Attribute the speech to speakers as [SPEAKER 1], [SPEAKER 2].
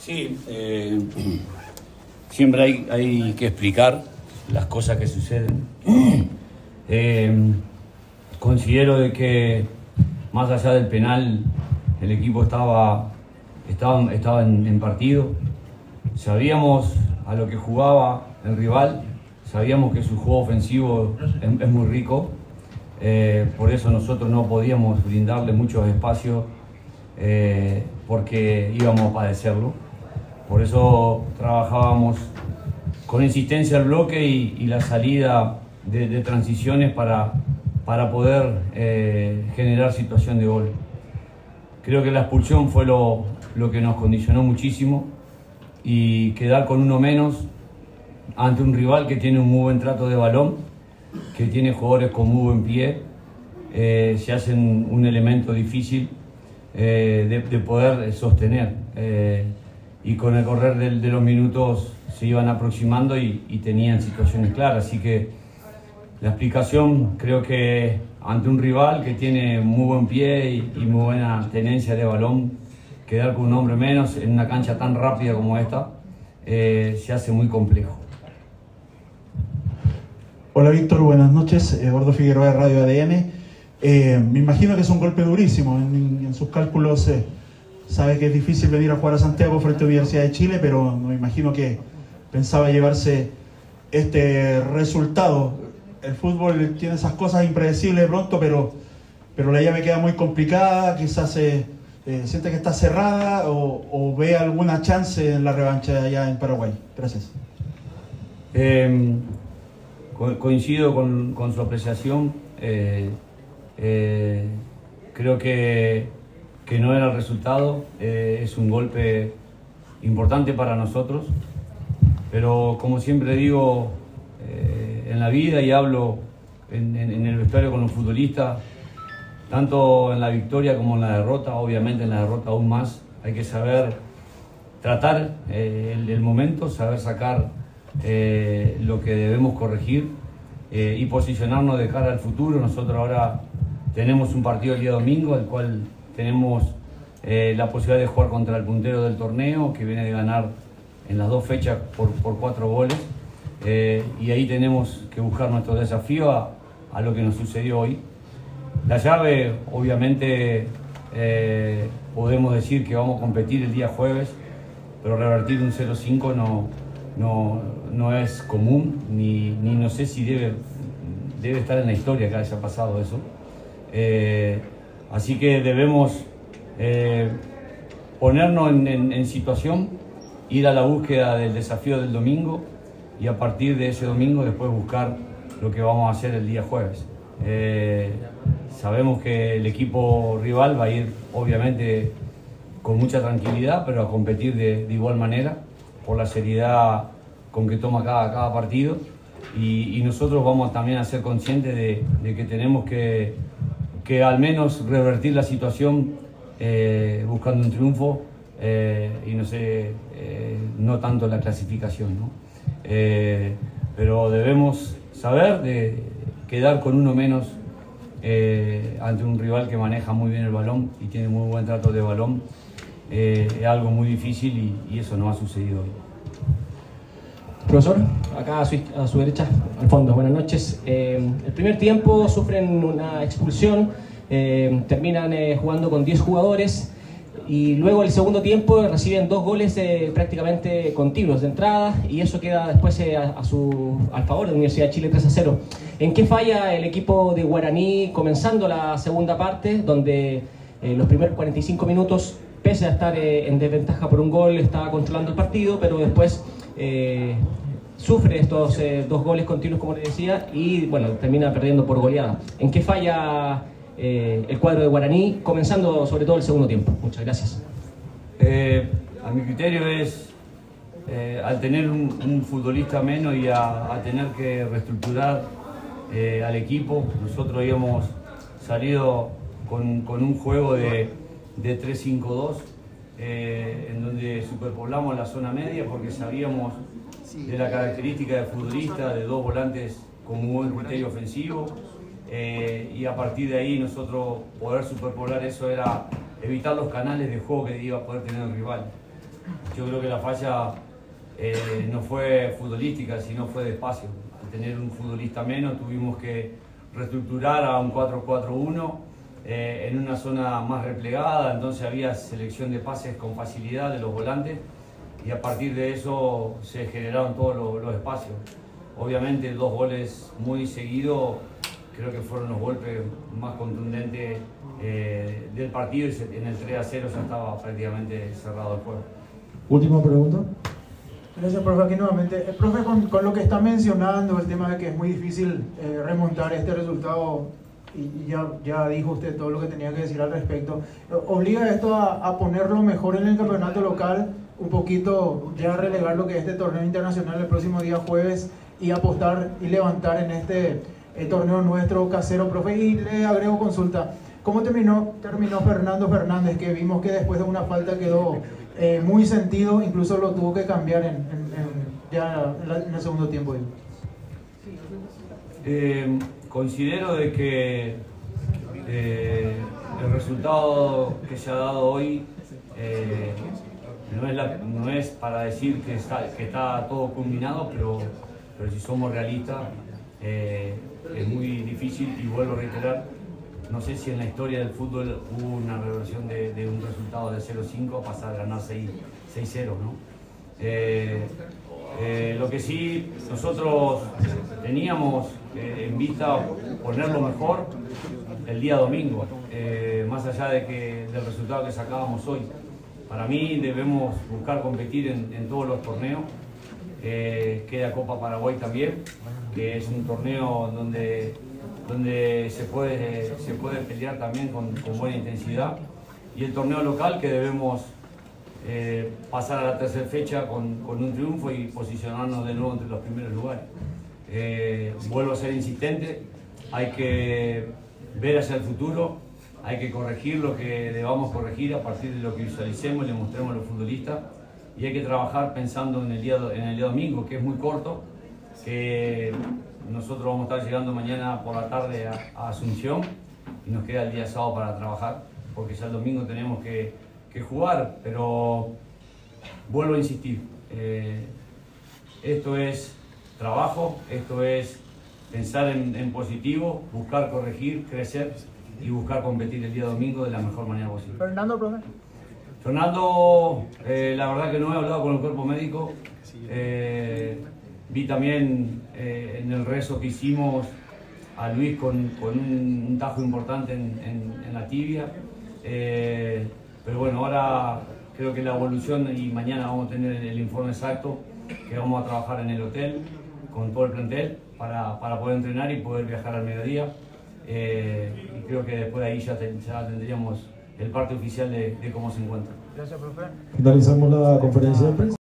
[SPEAKER 1] Sí, siempre hay que explicar las cosas que suceden. Considero de que más allá del penal el equipo estaba en partido. Sabíamos a lo que jugaba el rival, sabíamos que su juego ofensivo es muy rico, por eso nosotros no podíamos brindarle muchos espacios porque íbamos a padecerlo. Por eso trabajábamos con insistencia el bloque y la salida de transiciones para poder generar situación de gol. Creo que la expulsión fue lo que nos condicionó muchísimo, y quedar con uno menos ante un rival que tiene un muy buen trato de balón, que tiene jugadores con muy buen pie, se hace un elemento difícil de poder sostener. Y con el correr de los minutos se iban aproximando y tenían situaciones claras. Así que la explicación, creo que ante un rival que tiene muy buen pie y muy buena tenencia de balón, quedar con un hombre menos en una cancha tan rápida como esta se hace muy complejo.
[SPEAKER 2] Hola Víctor, buenas noches. Gordo Figueroa de Radio ADN. Me imagino que es un golpe durísimo. En sus cálculos sabe que es difícil venir a jugar a Santiago frente a la Universidad de Chile, pero me imagino que pensaba llevarse este resultado. El fútbol tiene esas cosas impredecibles de pronto, pero la llave queda muy complicada. Quizás siente que está cerrada o ve alguna chance en la revancha allá en Paraguay. Gracias.
[SPEAKER 1] Coincido con su apreciación. Creo que no era el resultado. Es un golpe importante para nosotros, pero como siempre digo en la vida, y hablo en el vestuario con los futbolistas, tanto en la victoria como en la derrota, obviamente en la derrota aún más, hay que saber tratar el momento, saber sacar lo que debemos corregir y posicionarnos de cara al futuro. Nosotros ahora tenemos un partido el día domingo, al cual tenemos la posibilidad de jugar contra el puntero del torneo, que viene de ganar en las 2 fechas por 4 goles, y ahí tenemos que buscar nuestro desafío a lo que nos sucedió hoy. La llave, obviamente, podemos decir que vamos a competir el día jueves, pero revertir un 0-5 no es común, ni no sé si debe estar en la historia que haya pasado eso. Así que debemos ponernos en situación, ir a la búsqueda del desafío del domingo, y a partir de ese domingo después buscar lo que vamos a hacer el día jueves. Sabemos que el equipo rival va a ir obviamente con mucha tranquilidad, pero a competir de igual manera, por la seriedad con que toma cada partido, y nosotros vamos también a ser conscientes de que tenemos que al menos revertir la situación buscando un triunfo, y no tanto la clasificación, ¿no? Pero debemos saber de quedar con uno menos ante un rival que maneja muy bien el balón y tiene muy buen trato de balón. Es algo muy difícil y eso no ha sucedido hoy.
[SPEAKER 3] Profesor, acá a su derecha, al fondo, buenas noches. El primer tiempo sufren una expulsión, terminan jugando con 10 jugadores, y luego el segundo tiempo reciben 2 goles prácticamente continuos de entrada, y eso queda después al favor de la Universidad de Chile, 3-0. ¿En qué falla el equipo de Guaraní comenzando la segunda parte, donde los primeros 45 minutos, pese a estar en desventaja por un gol, estaba controlando el partido, pero después sufre estos 2 goles continuos, como le decía, y bueno, termina perdiendo por goleada? ¿En qué falla el cuadro de Guaraní, comenzando sobre todo el segundo tiempo? Muchas gracias.
[SPEAKER 1] A mi criterio es, al tener un futbolista menos y a tener que reestructurar al equipo, nosotros habíamos salido con un juego de 3-5-2, en donde superpoblamos la zona media, porque sabíamos de la característica de futbolista, de 2 volantes con un buen criterio ofensivo, y a partir de ahí nosotros poder superpoblar eso era evitar los canales de juego que iba a poder tener el rival. Yo creo que la falla no fue futbolística, sino fue de espacio. Al tener un futbolista menos tuvimos que reestructurar a un 4-4-1 en una zona más replegada, entonces había selección de pases con facilidad de los volantes y a partir de eso se generaron todos los espacios. Obviamente 2 goles muy seguidos creo que fueron los golpes más contundentes del partido y en el 3-0 ya estaba prácticamente cerrado el juego.
[SPEAKER 4] Última pregunta.
[SPEAKER 5] Gracias, profe. Aquí nuevamente. Profe, con lo que está mencionando, el tema de que es muy difícil remontar este resultado, y ya dijo usted todo lo que tenía que decir al respecto, ¿obliga esto a ponerlo mejor en el campeonato local, un poquito ya relegar lo que es este torneo internacional el próximo día jueves y apostar y levantar en este torneo nuestro casero, profe? Y le agrego consulta, ¿cómo terminó Fernando Fernández, que vimos que después de una falta quedó muy sentido, incluso lo tuvo que cambiar en el segundo tiempo?
[SPEAKER 1] Considero de que el resultado que se ha dado hoy no es para decir que está todo culminado, pero si somos realistas es muy difícil, y vuelvo a reiterar, no sé si en la historia del fútbol hubo una reversión de un resultado de 0-5 a pasar a ganar 6-0, ¿no? Lo que sí nosotros teníamos en vista ponerlo mejor el día domingo, más allá del resultado que sacábamos hoy. Para mí debemos buscar competir en todos los torneos. Queda Copa Paraguay también, que es un torneo donde se puede pelear también con buena intensidad, y el torneo local, que debemos pasar a la tercera fecha con un triunfo y posicionarnos de nuevo entre los primeros lugares. Vuelvo a ser insistente, hay que ver hacia el futuro, hay que corregir lo que debamos corregir a partir de lo que visualicemos y le mostremos a los futbolistas, y hay que trabajar pensando en el día domingo, que es muy corto, que nosotros vamos a estar llegando mañana por la tarde a Asunción y nos queda el día sábado para trabajar, porque ya el domingo tenemos que jugar. Pero vuelvo a insistir, esto es trabajo, esto es pensar en positivo, buscar corregir, crecer y buscar competir el día domingo de la mejor manera posible.
[SPEAKER 5] Fernando, profe.
[SPEAKER 1] Fernando, la verdad que no he hablado con el cuerpo médico. Vi también en el rezo que hicimos a Luis con un tajo importante en la tibia. Pero bueno, ahora creo que la evolución, y mañana vamos a tener el informe exacto, que vamos a trabajar en el hotel con todo el plantel para poder entrenar y poder viajar al mediodía. Y creo que después de ahí ya tendríamos el parte oficial de cómo se encuentra.
[SPEAKER 5] Gracias, profe.
[SPEAKER 4] Finalizamos la conferencia de prensa.